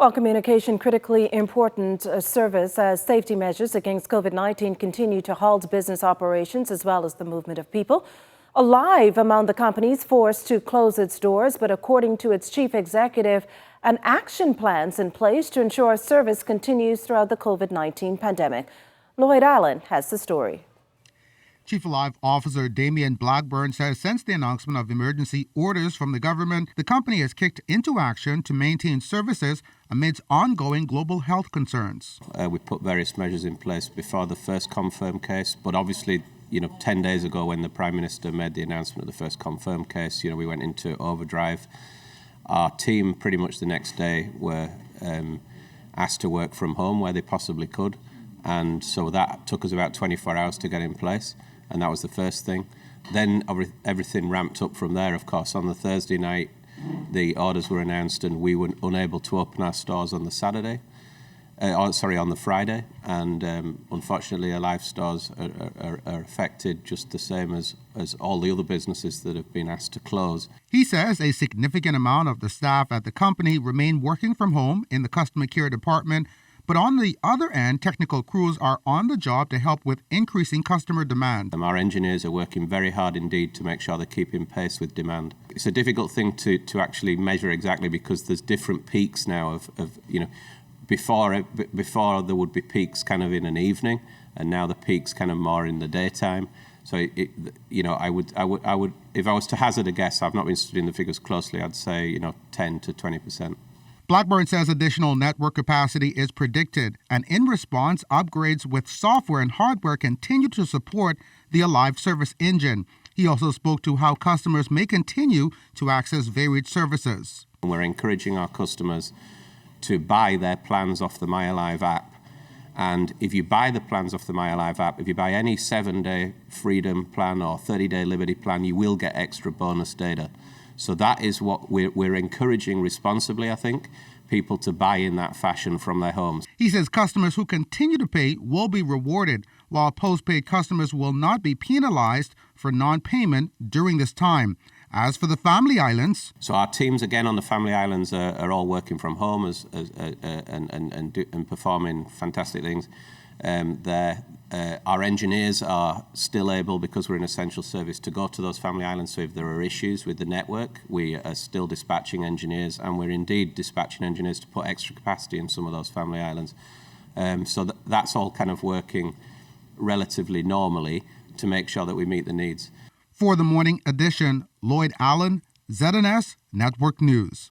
While communication critically important service as safety measures against COVID-19 continue to halt business operations as well as the movement of people. Aliv among the companies forced to close its doors, but according to its chief executive, an action plan's in place to ensure service continues throughout the COVID-19 pandemic. Lloyd Allen has the story. Chief Aliv Officer Damian Blackburn says since the announcement of emergency orders from the government, the company has kicked into action to maintain services amidst ongoing global health concerns. We put various measures in place before the first confirmed case, but obviously, 10 days ago when the Prime Minister made the announcement of the first confirmed case, we went into overdrive. Our team pretty much the next day were asked to work from home where they possibly could, and so that took us about 24 hours to get in place. And that was the first thing. Then everything ramped up from there, of course. On the Thursday night, the orders were announced and we were unable to open our stores on the on the Friday. And unfortunately, Aliv stores are affected just the same as all the other businesses that have been asked to close. He says a significant amount of the staff at the company remain working from home in the customer care department. But on the other end, technical crews are on the job to help with increasing customer demand. Our engineers are working very hard indeed to make sure they're keeping pace with demand. It's a difficult thing to actually measure exactly because there's different peaks now before there would be peaks kind of in an evening, and now the peaks kind of more in the daytime. So I would if I was to hazard a guess, I've not been studying the figures closely, I'd say 10 to 20%. Blackburn says additional network capacity is predicted, and in response, upgrades with software and hardware continue to support the Aliv service engine. He also spoke to how customers may continue to access varied services. We're encouraging our customers to buy their plans off the MyAliv app. And if you buy the plans off the MyAliv app, if you buy any 7-day Freedom plan or 30-day Liberty plan, you will get extra bonus data. So that is what we're encouraging responsibly, I think, people to buy in that fashion from their homes. He says customers who continue to pay will be rewarded, while postpaid customers will not be penalized for non-payment during this time. As for the Family Islands... So our teams, again, on the Family Islands are all working from home and performing fantastic things. Our engineers are still able, because we're an essential service, to go to those Family Islands. So if there are issues with the network, we are still dispatching engineers, and we're indeed dispatching engineers to put extra capacity in some of those Family Islands. So that's all kind of working relatively normally to make sure that we meet the needs. For the morning edition, Lloyd Allen, ZNS Network News.